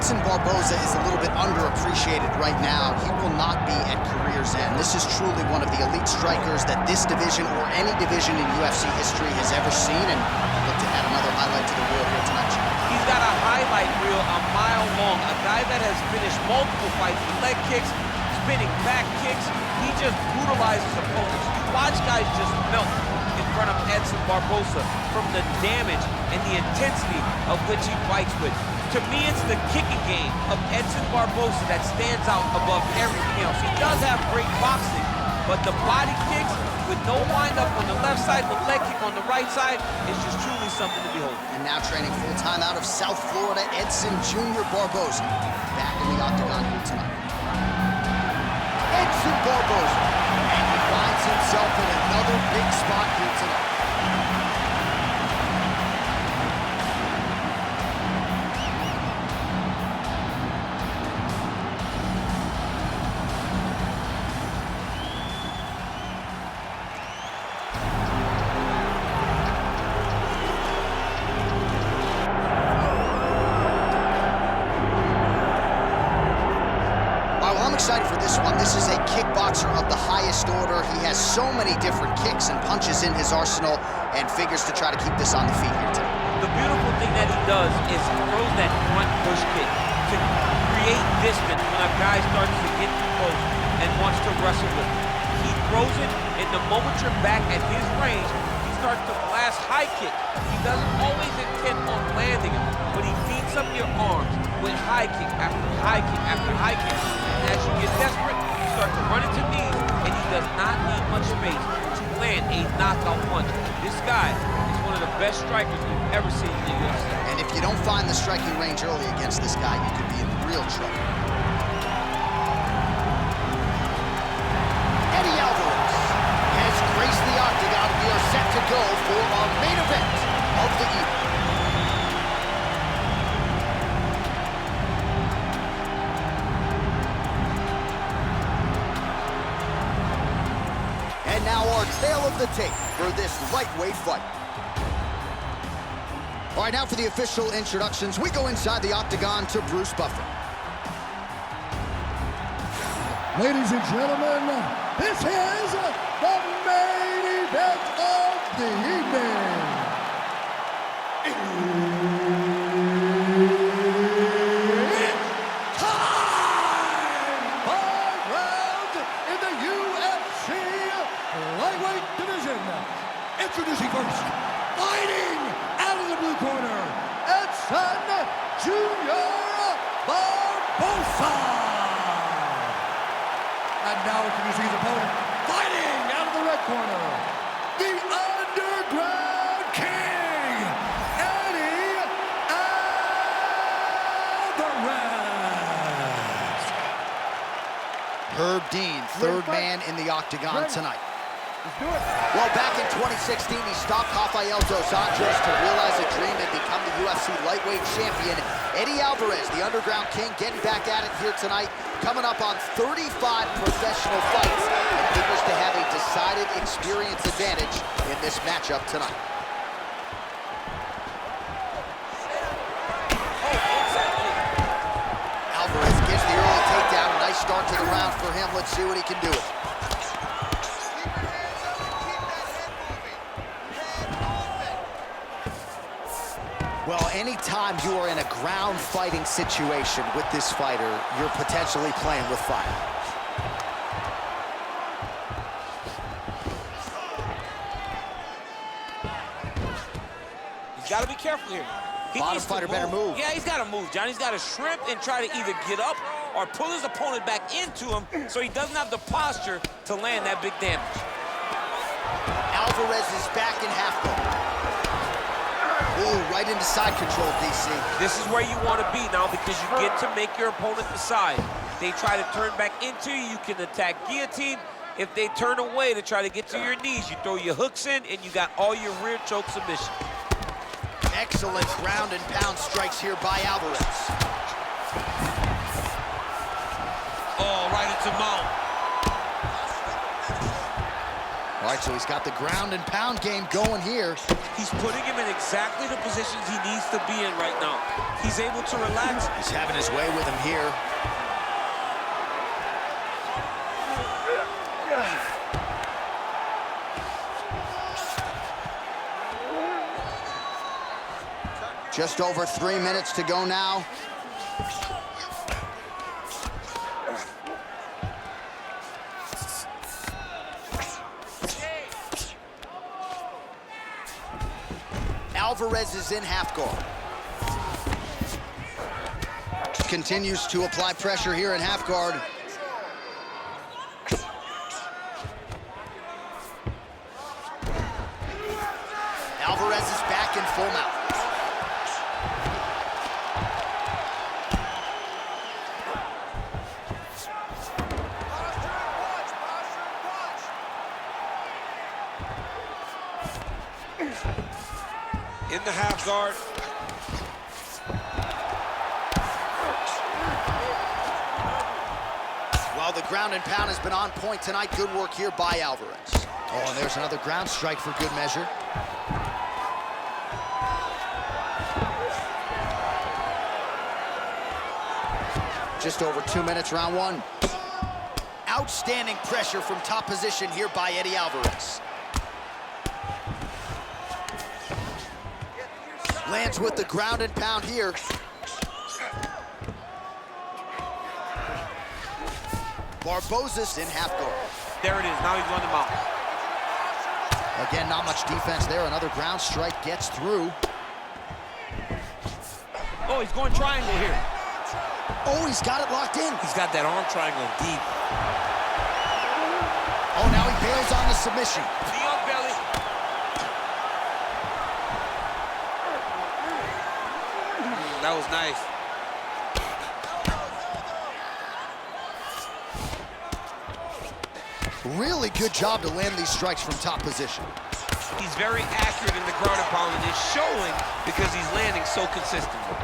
Edson Barboza is a little bit underappreciated right now. He will not be at career's end. This is truly one of the elite strikers that this division or any division in UFC history has ever seen, and I'd look to add another highlight to the reel here tonight. He's got a highlight reel a mile long, a guy that has finished multiple fights with leg kicks, spinning back kicks. He just brutalizes opponents. You watch guys just melt in front of Edson Barboza from the damage and the intensity of which he fights with. To me, it's the kicking game of Edson Barboza that stands out above everything else. He does have great boxing, but the body kicks with no wind-up on the left side, the leg kick on the right side, is just truly something to behold. And now training full-time out of South Florida, Edson Jr. Barboza, back in the octagon here tonight. Edson Barboza, and he finds himself in another big spot here tonight. I'm excited for this one. This is a kickboxer of the highest order. He has so many different kicks and punches in his arsenal and figures to try to keep this on the feet here today. The beautiful thing that he does is he throws that front push kick to create distance when a guy starts to get too close and wants to wrestle with him. He throws it, and the moment you're back at his range, he starts to blast high kick. He doesn't always intend on landing it, but he feeds up your arms with high kick after high kick after high kick. And as you get desperate, you start to run into knees, and he does not need much space to land a knockout punch. This guy is one of the best strikers we've ever seen in the UFC. And if you don't find the striking range early against this guy, you could be in real trouble. Eddie Alvarez has graced the octagon. We are set to go for our main event of the evening. And now our tail of the tape for this lightweight fight. All right, now for the official introductions, we go inside the octagon to Bruce Buffer. Ladies and gentlemen, this is the main event of the evening. It's time! 5 rounds in the UFC lightweight division. Introducing first, fighting out of the blue corner, Edson Jr. Barboza. And now introducing his opponent, fighting out of the red corner, the Underground King, Eddie Alvarez. Herb Dean, third man in the octagon tonight. Let's do it. Well, back in 2016, he stopped Rafael dos Anjos to realize a dream and become the UFC lightweight champion. Eddie Alvarez, the Underground King, getting back at it here tonight, coming up on 35 professional fights, and figures to have a decided experience advantage in this matchup tonight. Alvarez gets the early takedown. Nice start to the round for him. Let's see what he can do with it. Well, anytime you are in a ground fighting situation with this fighter, you're potentially playing with fire. He's got to be careful here. Bottom fighter better move. Yeah, he's got to move, John. He's got to shrimp and try to either get up or pull his opponent back into him so he doesn't have the posture to land that big damage. Alvarez is back in half guard. Ooh, right into side control, DC. This is where you want to be now because you get to make your opponent decide. If they try to turn back into you, you can attack guillotine. If they turn away to try to get to your knees, you throw your hooks in and you got all your rear choke submission. Excellent ground and pound strikes here by Alvarez. Oh, right into mount. All right, so he's got the ground and pound game going here. He He's putting him in exactly the positions he needs to be in right now. He's able to relax. He's having his way with him here. Just over 3 minutes to go now. Alvarez is in half guard. Continues to apply pressure here in half guard. Alvarez is back in full mount. In the half guard. Well, the ground and pound has been on point tonight. Good work here by Alvarez. Oh, and there's another ground strike for good measure. Just over 2 minutes, round one. Outstanding pressure from top position here by Eddie Alvarez. Lands with the ground and pound here. Barboza's in half guard. There it is, now he's on the mount. Again, not much defense there. Another ground strike gets through. Oh, he's going triangle here. Oh, he's got it locked in. He's got that arm triangle deep. Oh, now he bails on the submission. Knee on belly. That was nice. Really good job to land these strikes from top position. He's very accurate in the ground and pound, and it's showing because he's landing so consistently.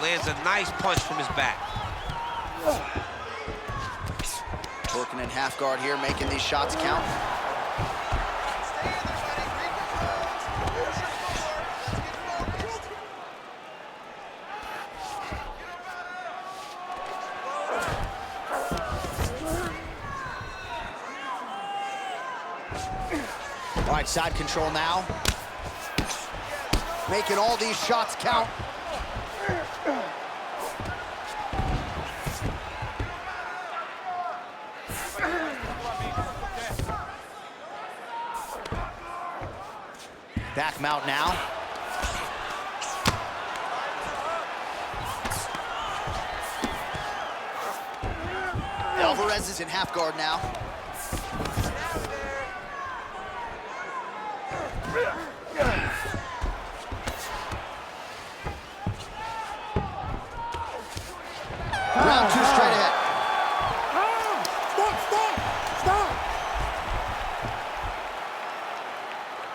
Lands a nice punch from his back. Working in half guard here, making these shots count. All right, side control now. Making all these shots count. Back mount now. Alvarez is in half guard now. Round two straight ahead. Stop!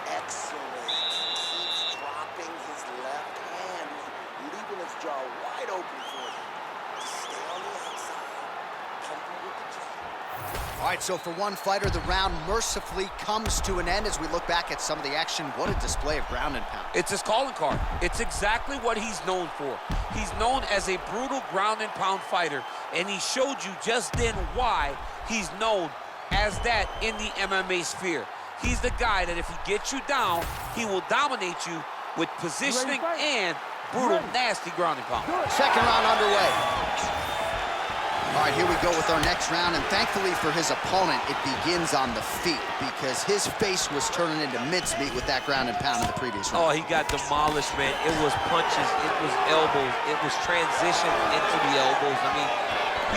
Excellent. Keeps dropping his left hand, leaving his jaw wide open for him to stay on the outside. Pumping with the jab. All right, so for one fighter, the round mercifully comes to an end as we look back at some of the action. What a display of ground and pound. It's his calling card. It's exactly what he's known for. He's known as a brutal ground and pound fighter, and he showed you just then why he's known as that in the MMA sphere. He's the guy that if he gets you down, he will dominate you with positioning and brutal, nasty ground and pound. Second round underway. All right, here we go with our next round, and thankfully for his opponent, it begins on the feet because his face was turning into mincemeat with that ground and pound in the previous round. Oh, he got demolished, man. It was punches, it was elbows, it was transition into the elbows. I mean,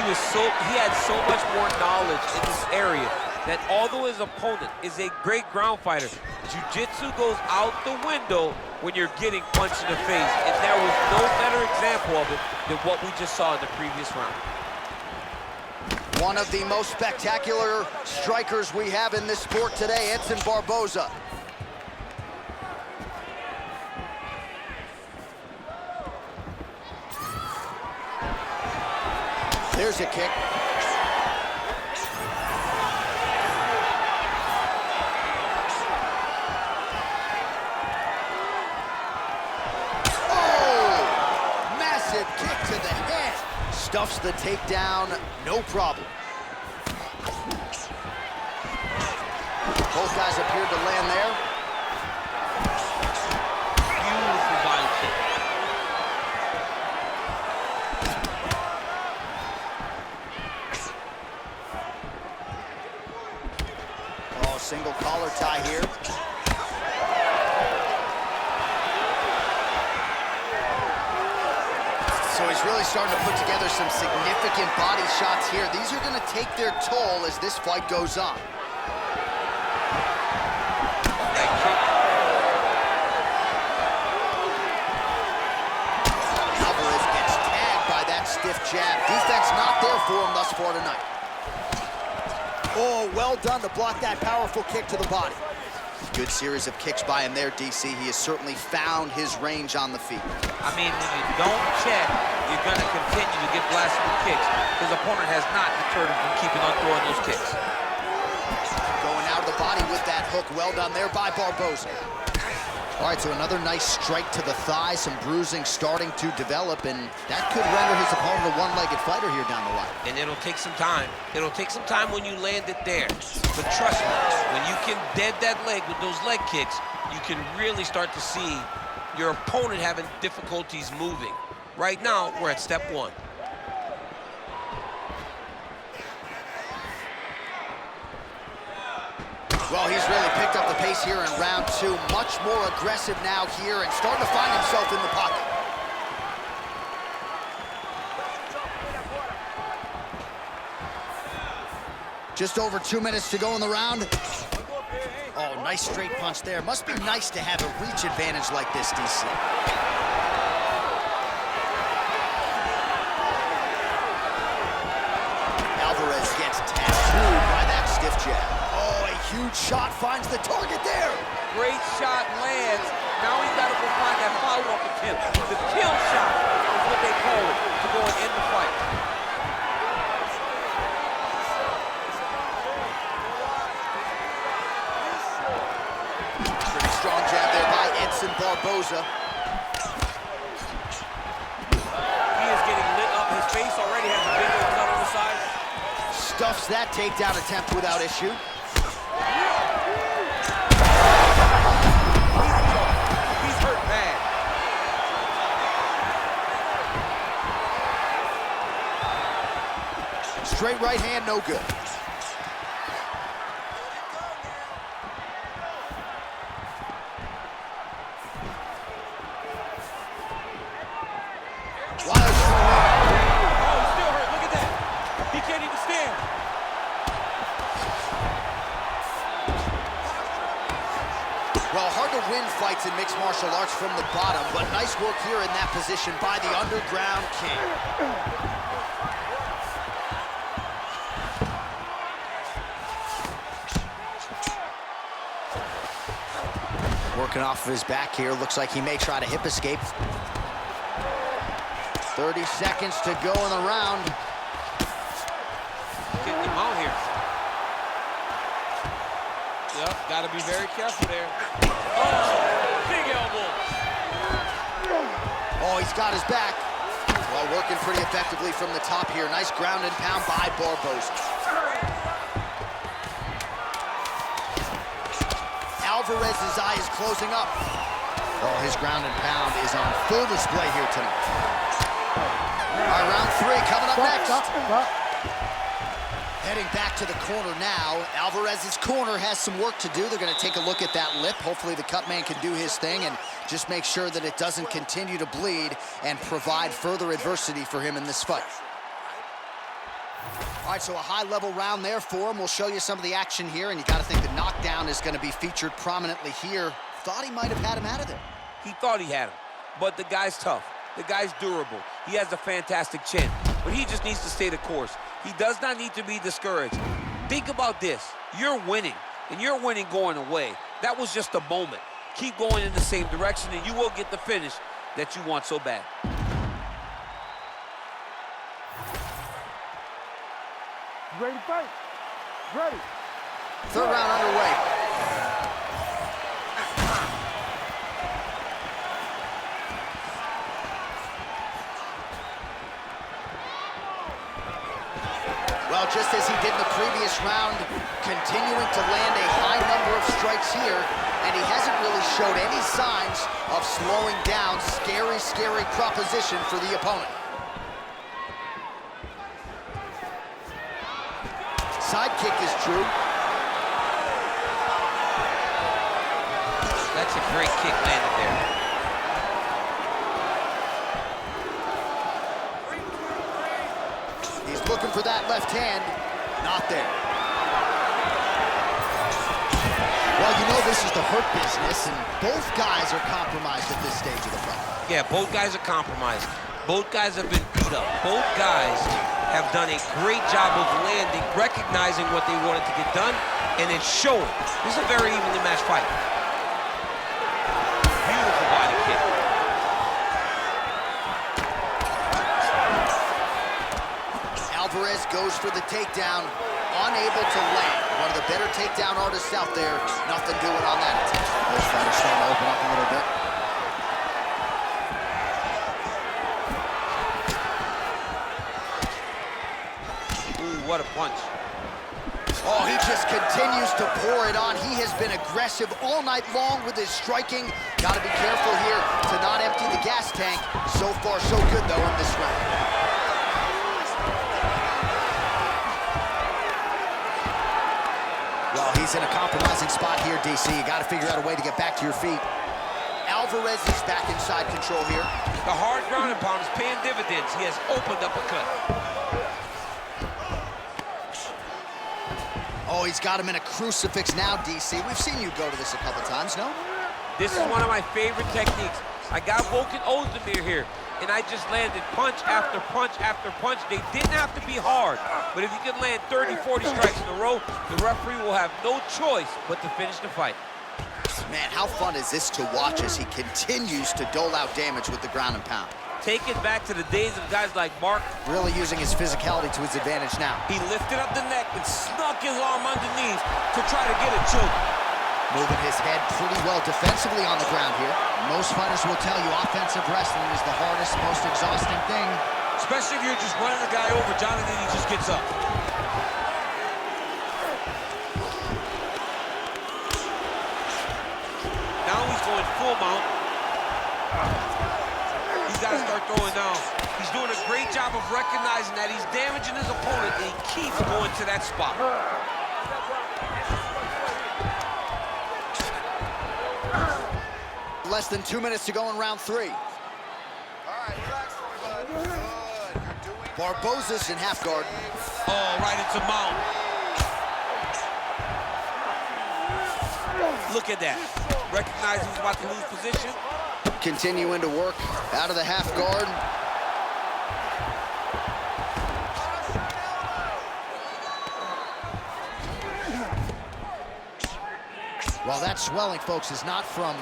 he had so much more knowledge in this area that although his opponent is a great ground fighter, jiu-jitsu goes out the window when you're getting punched in the face, and there was no better example of it than what we just saw in the previous round. One of the most spectacular strikers we have in this sport today, Edson Barboza. There's a kick. Stuffs the takedown, no problem. Both guys appeared to land there. Beautiful body kick. Oh, single collar tie here. So he's really starting to put together some significant body shots here. These are going to take their toll as this fight goes on. Alvarez gets tagged by that stiff jab. Defense not there for him thus far tonight. Oh, well done to block that powerful kick to the body. Good series of kicks by him there, DC. He has certainly found his range on the feet. I mean, when you don't check, you're going to continue to get blasted with kicks. His opponent has not deterred him from keeping on throwing those kicks. Going out of the body with that hook. Well done there by Barboza. All right, so another nice strike to the thigh. Some bruising starting to develop, and that could render his opponent a one-legged fighter here down the line. And it'll take some time. It'll take some time when you land it there. But trust me, when you can dead that leg with those leg kicks, you can really start to see your opponent having difficulties moving. Right now, we're at step one. Well, he's really picked up the pace here in round two. Much more aggressive now here and starting to find himself in the pocket. Just over 2 minutes to go in the round. Oh, nice straight punch there. Must be nice to have a reach advantage like this, DC. Alvarez gets tattooed by that stiff jab. Oh, a huge shot finds the target there. Great shot lands. Now he's got to go find that follow-up attempt. The kill shot is what they call it to go and end the fight. Pretty strong jab there by Edson Barboza. He is getting lit up. His face already has a big old cut on the side. Stuffs that takedown attempt without issue. He's hurt bad. Straight right hand, no good. Well, hard to win fights in mixed martial arts from the bottom, but nice work here in that position by the Underground King. Working off of his back here. Looks like he may try to hip escape. 30 seconds to go in the round. Getting him out here. Yep, got to be very careful there. Oh, big elbow. Oh, he's got his back. Well, working pretty effectively from the top here. Nice ground and pound by Barboza. Alvarez's eye is closing up. Oh, his ground and pound is on full display here tonight. All right, round three coming up next. Heading back to the corner now. Alvarez's corner has some work to do. They're going to take a look at that lip. Hopefully the cut man can do his thing and just make sure that it doesn't continue to bleed and provide further adversity for him in this fight. All right, so a high-level round there for him. We'll show you some of the action here, and you got to think the knockdown is going to be featured prominently here. Thought he might have had him out of there. He thought he had him, but the guy's tough. The guy's durable. He has a fantastic chin, but he just needs to stay the course. He does not need to be discouraged. Think about this. You're winning, and you're winning going away. That was just a moment. Keep going in the same direction, and you will get the finish that you want so bad. Ready to fight? Ready. Third round underway. this round, continuing to land a high number of strikes here, and he hasn't really showed any signs of slowing down. Scary, scary proposition for the opponent. Side kick is true. That's a great kick landed there. He's looking for that left hand. Not there. Well, you know this is the hurt business, and both guys are compromised at this stage of the fight. Yeah, both guys are compromised. Both guys have been beat up. Both guys have done a great job of landing, recognizing what they wanted to get done, and it's showing. This is a very evenly matched fight. Beautiful body kick. Alvarez goes for the takedown, unable to land. One of the better takedown artists out there. Nothing doing on that attempt. Both fighters starting to open up a little bit. Ooh, what a punch. Oh, he just continues to pour it on. He has been aggressive all night long with his striking. Got to be careful here to not empty the gas tank. So far, so good, though, in this round. Well, he's in a compromising spot here, DC. You got to figure out a way to get back to your feet. Alvarez is back inside control here. The hard ground and pound is paying dividends. He has opened up a cut. Oh, he's got him in a crucifix now, DC. We've seen you go to this a couple times, no? This is one of my favorite techniques. I got Volkan Ozdemir here, and I just landed punch after punch after punch. They didn't have to be hard, but if you can land 30, 40 strikes in a row, the referee will have no choice but to finish the fight. Man, how fun is this to watch as he continues to dole out damage with the ground and pound? Take it back to the days of guys like Mark. Really using his physicality to his advantage now. He lifted up the neck and snuck his arm underneath to try to get a choke. Moving his head pretty well defensively on the ground here. Most fighters will tell you offensive wrestling is the hardest, most exhausting thing. Especially if you're just running the guy over, Jonathan, he just gets up. Now he's going full mount. He's got to start throwing down. He's doing a great job of recognizing that he's damaging his opponent, and he keeps going to that spot. Less than 2 minutes to go in round 3. All right, relax, everybody. Good. You're doing Barboza's in half guard. Oh, right into mount. Look at that. Recognizing he's about to lose position. Continuing to work out of the half guard. Well, that swelling, folks, is not from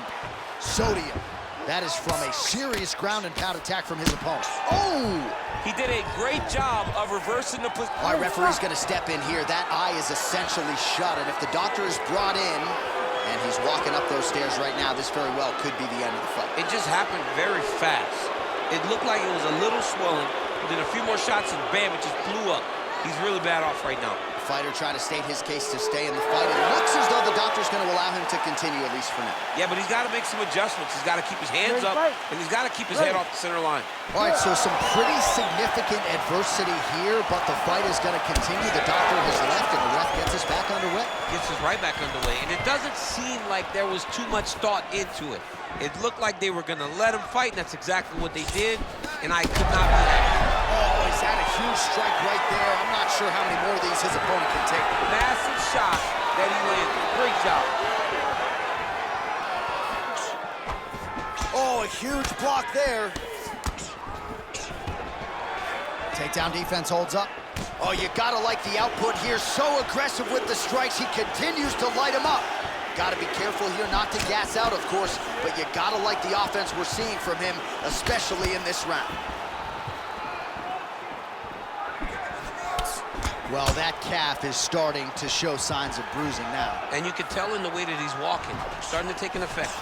sodium. That is from a serious ground and pound attack from his opponent. Oh! He did a great job of reversing the position. Our referee's going to step in here. That eye is essentially shut, and if the doctor is brought in, and he's walking up those stairs right now, this very well could be the end of the fight. It just happened very fast. It looked like it was a little swelling, but then a few more shots and bam, it just blew up. He's really bad off right now. The fighter trying to state his case to stay in the fight. It looks as though the doctor's going to allow him to continue, at least for now. Yeah, but he's got to make some adjustments. He's got to keep his hands up, and he's got to keep his head off the center line. All right, so some pretty significant adversity here, but the fight is going to continue. The doctor has left, and the ref gets us back underway. Gets us right back underway, and it doesn't seem like there was too much thought into it. It looked like they were going to let him fight, and that's exactly what they did, and I could not be happy. Oh, he's had a huge strike right there. I'm not sure how many more of these his opponent can take. Massive shot that he landed. Great job. Oh, a huge block there. Takedown defense holds up. Oh, you gotta like the output here. So aggressive with the strikes. He continues to light him up. Gotta be careful here not to gas out, of course, but you gotta like the offense we're seeing from him, especially in this round. Well, that calf is starting to show signs of bruising now. And you can tell in the way that he's walking, starting to take an effect.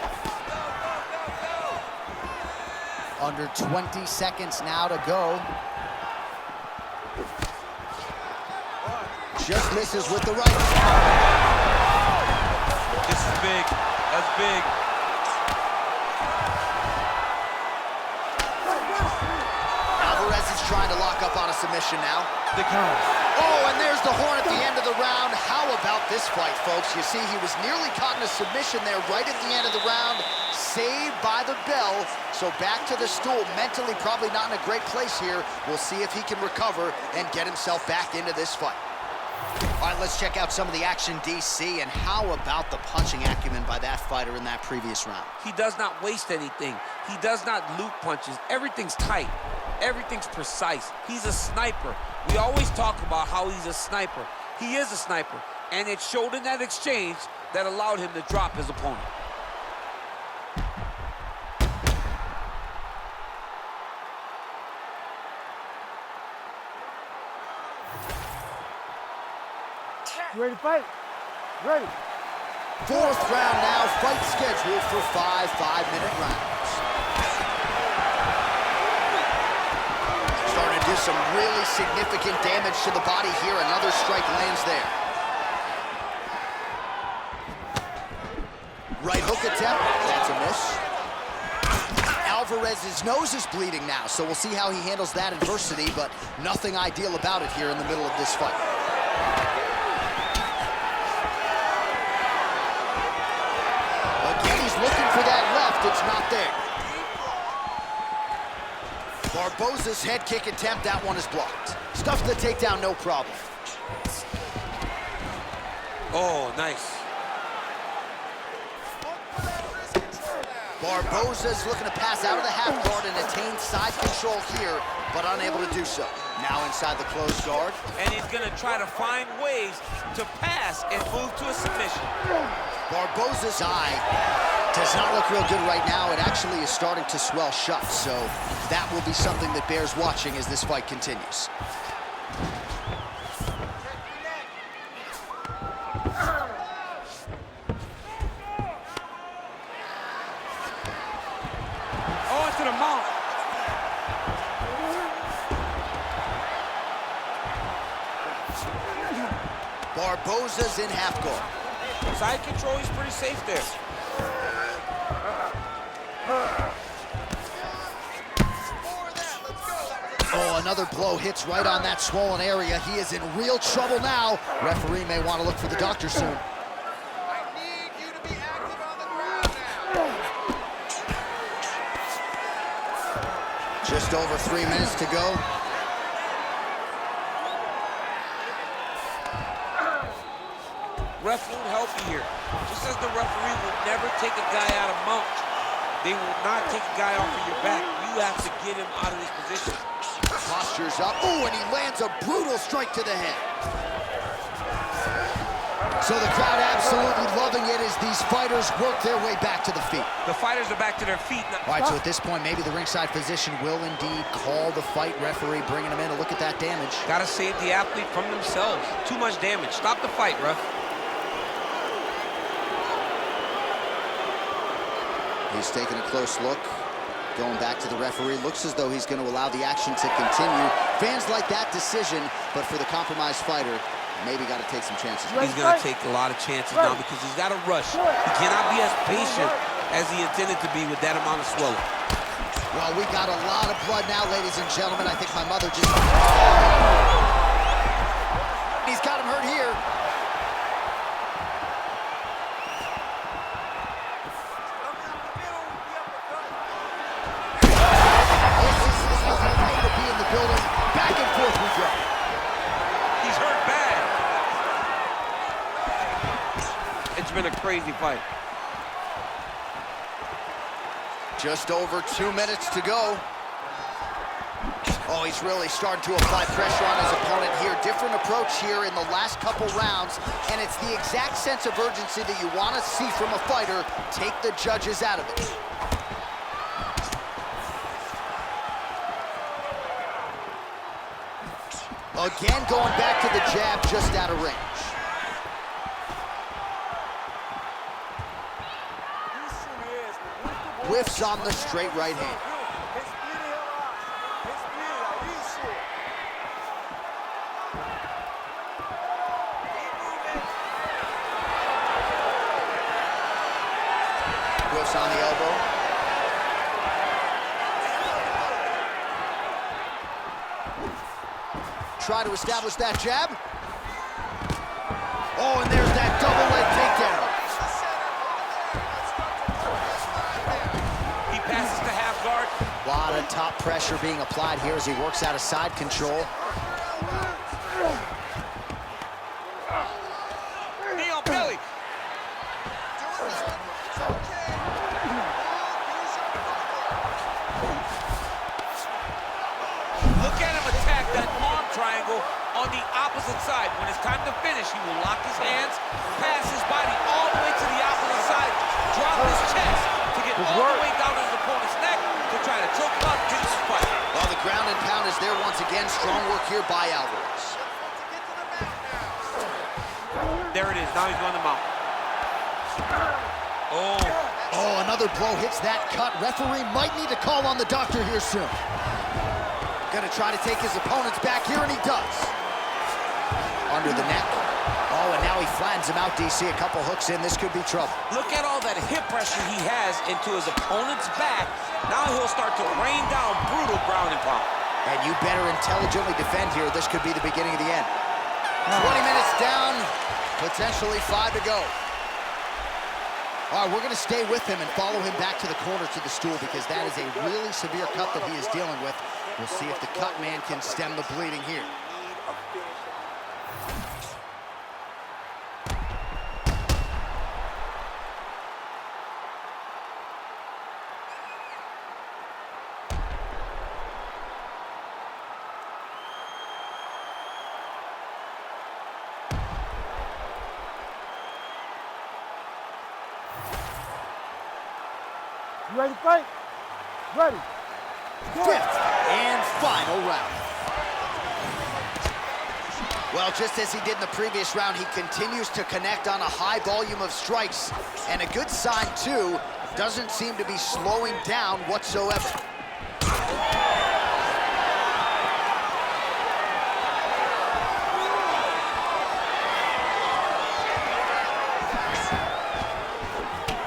Under 20 seconds now to go. just misses with the right. This is big. That's big. Alvarez is trying to lock up on a submission now. The count. Oh, and there's the horn at the end of the round. How about this fight, folks? You see, he was nearly caught in a submission there right at the end of the round. Saved by the bell. So back to the stool. Mentally probably not in a great place here. We'll see if he can recover and get himself back into this fight. All right, let's check out some of the action, DC, and how about the punching acumen by that fighter in that previous round? He does not waste anything. He does not loop punches. Everything's tight. Everything's precise. He's a sniper. We always talk about how he's a sniper. He is a sniper, and it showed in that exchange that allowed him to drop his opponent. You ready to fight? Ready. Fourth round now, fight scheduled for 5 5-minute rounds. Starting to do some really significant damage to the body here. Another strike lands there. Right hook attempt, that's a miss. Alvarez's nose is bleeding now, so we'll see how he handles that adversity, but nothing ideal about it here in the middle of this fight. Again, he's looking for that left, it's not there. Barboza's head kick attempt, that one is blocked. Stuffs the takedown, no problem. Oh, nice. Barboza's looking to pass out of the half guard and attain side control here, but unable to do so. Now inside the closed guard. And he's gonna try to find ways to pass and move to a submission. Barboza's eye does not look real good right now. It actually is starting to swell shut, so that will be something that bears watching as this fight continues. Oh, into the mouth. Barboza's in half guard. Side control, he's pretty safe there. Oh, another blow hits right on that swollen area. He is in real trouble now. Referee may want to look for the doctor soon. I need you to be active on the ground now. Just over 3 minutes to go. Ref won't help you here. Just as the referee will never take a guy out of mount, they will not take a guy off of your back. You have to get him out of this position. Posture's up. Oh, and he lands a brutal strike to the head. So the crowd absolutely loving it as these fighters work their way back to the feet. The fighters are back to their feet now. All right, so at this point, maybe the ringside physician will indeed call the fight. Referee bringing him in to look at that damage. Gotta save the athlete from themselves. Too much damage. Stop the fight, ref. He's taking a close look. Going back to the referee. Looks as though he's going to allow the action to continue. Fans like that decision, but for the compromised fighter, maybe got to take some chances. He's going to take a lot of chances now because he's got to rush. He cannot be as patient as he intended to be with that amount of swelling. Well, we got a lot of blood now, ladies and gentlemen. I think my mother just... He's got him hurt here. Building. Back and forth we go. He's hurt bad. It's been a crazy fight. Just over 2 minutes to go. Oh, he's really starting to apply pressure on his opponent here. Different approach here in the last couple rounds, and it's the exact sense of urgency that you want to see from a fighter. Take the judges out of it. Again, going back to the jab, just out of range. Whiffs on the straight right hand. Close on the elbow. Try to establish that jab. Oh, and there's that double leg takedown. He passes to half guard. A lot of top pressure being applied here as he works out of side control. Knee on belly. Look at him attack that arm triangle on the opposite side. When it's time to finish, he will lock his hands, pass his body all the way to the opposite side, drop his chest to get all the way down to his opponent's neck to try to choke him out and finish the fight. Well, the ground and pound is there once again. Strong work here by Alvarez. There it is. Now he's on the mount. Oh, another blow hits that cut. Referee might need to call on the doctor here soon. Gonna try to take his opponent's back here, and he does. Under the neck. Oh, and now he flattens him out, DC. A couple hooks in. This could be trouble. Look at all that hip pressure he has into his opponent's back. Now he'll start to rain down brutal ground and pound. And you better intelligently defend here. This could be the beginning of the end. 20 minutes down, potentially 5 to go. All right, we're going to stay with him and follow him back to the corner to the stool because that is a really severe cut that he is dealing with. We'll see if the cut man can stem the bleeding here. You ready to fight? Ready. Fifth and final round. Well, just as he did in the previous round, he continues to connect on a high volume of strikes. And a good sign, too, doesn't seem to be slowing down whatsoever.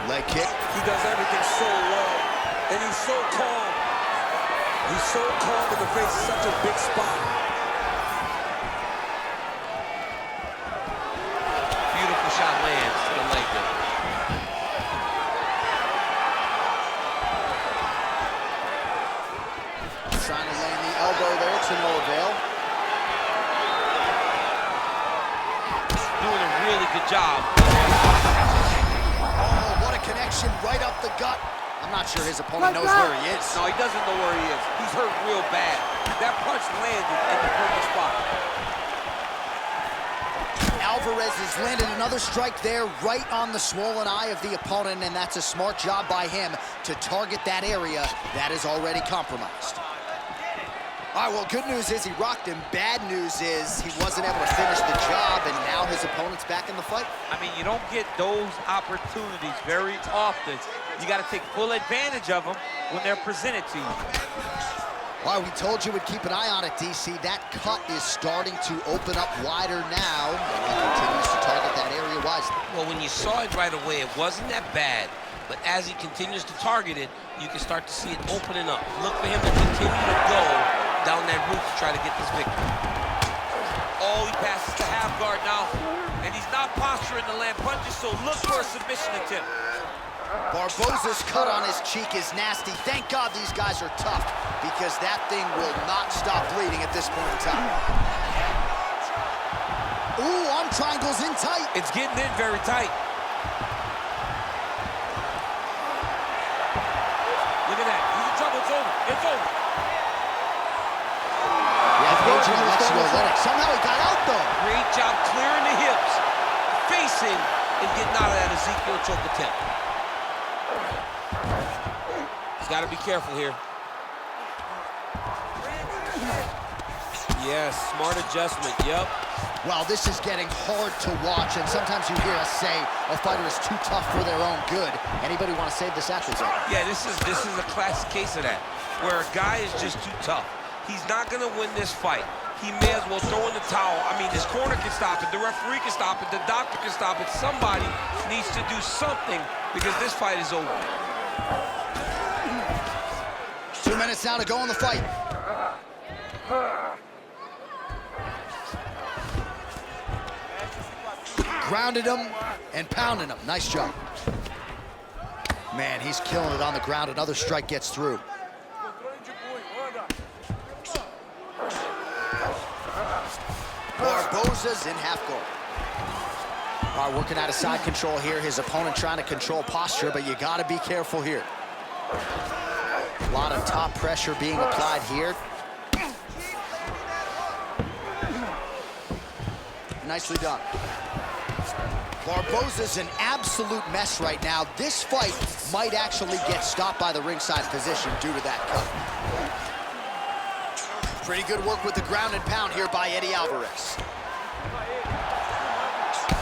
Leg kick. He does everything so well, and he's so calm. He's so calm in the face of such a big spot. Beautiful shot lands to the leg there. Trying to land the elbow there to no avail. Doing a really good job. Connection right up the gut. I'm not sure his opponent knows where he is. No, he doesn't know where he is. He's hurt real bad. That punch landed in the perfect spot. Alvarez has landed another strike there right on the swollen eye of the opponent, and that's a smart job by him to target that area that is already compromised. All right, well, good news is he rocked him. Bad news is he wasn't able to finish the job, and now his opponent's back in the fight. I mean, you don't get those opportunities very often. You got to take full advantage of them when they're presented to you. All right, we told you we'd keep an eye on it, DC. That cut is starting to open up wider now, and he continues to target that area wisely. Well, when you saw it right away, it wasn't that bad. But as he continues to target it, you can start to see it opening up. Look for him to continue to go down that route to try to get this victory. Oh, he passes to half guard now, and he's not posturing to land punches, so look for a submission attempt. Barboza's cut on his cheek is nasty. Thank God these guys are tough, because that thing will not stop bleeding at this point in time. Ooh, arm triangle's in tight. It's getting in very tight. Look at that. He's in trouble. It's over. It's over. Yeah, Adrian lets you let it. Somehow he got out, though. Great job clearing the hips, facing, and getting out of that Ezekiel choke attempt. He's got to be careful here. Yes, smart adjustment. Yep. Well, this is getting hard to watch, and sometimes you hear us say a fighter is too tough for their own good. Anybody want to save this athlete? Yeah, this is a classic case of that, where a guy is just too tough. He's not going to win this fight. He may as well throw in the towel. I mean, his corner can stop it, the referee can stop it, the doctor can stop it. Somebody needs to do something because this fight is over. 2 minutes now to go in the fight. Grounded him and pounding him. Nice job. Man, he's killing it on the ground. Another strike gets through. Barboza's in half guard. All right, working out of side control here. His opponent trying to control posture, but you got to be careful here. A lot of top pressure being applied here. Nicely done. Barboza's an absolute mess right now. This fight might actually get stopped by the ringside physician due to that cut. Pretty good work with the ground and pound here by Eddie Alvarez.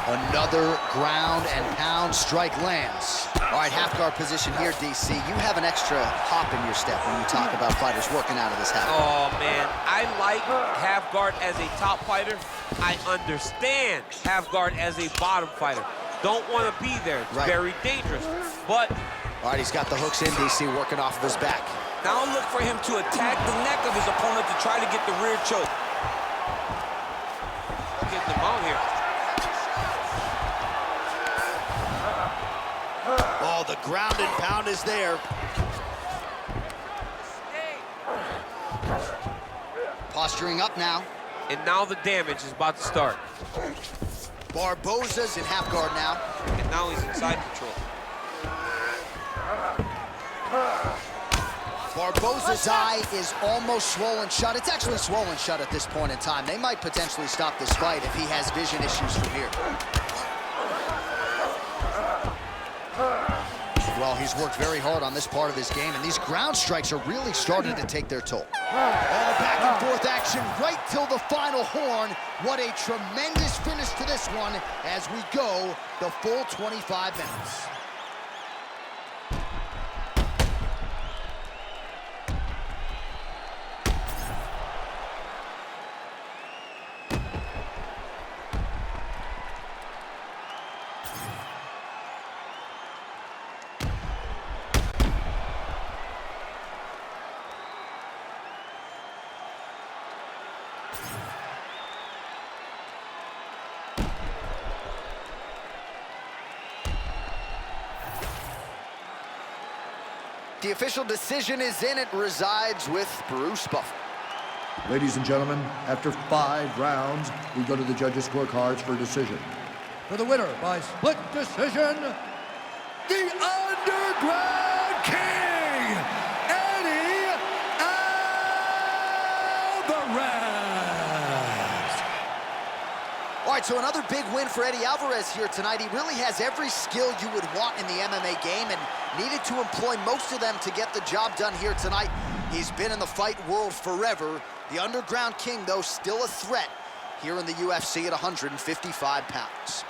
Another ground and pound strike lands. All right, half guard position here, DC. You have an extra hop in your step when you talk about fighters working out of this half guard. Oh, man, I like half guard as a top fighter. I understand half guard as a bottom fighter. Don't want to be there. It's very dangerous. But all right, he's got the hooks in, DC, working off of his back. Now look for him to attack the neck of his opponent to try to get the rear choke. Getting the mount here. Oh, the ground and pound is there. Posturing up now. And now the damage is about to start. Barboza's in half guard now. And now he's in side control. Barboza's eye is almost swollen shut. It's actually swollen shut at this point in time. They might potentially stop this fight if he has vision issues from here. Well, he's worked very hard on this part of his game, and these ground strikes are really starting to take their toll. All back and forth action right till the final horn. What a tremendous finish to this one as we go the full 25 minutes. The official decision is in. It resides with Bruce Buffer. Ladies and gentlemen, after 5 rounds, we go to the judges' scorecards for a decision. For the winner by split decision, the Underground King, Eddie Alvarez. All right, so another big win for Eddie Alvarez here tonight. He really has every skill you would want in the MMA game and needed to employ most of them to get the job done here tonight. He's been in the fight world forever. The Underground King, though, still a threat here in the UFC at 155 pounds.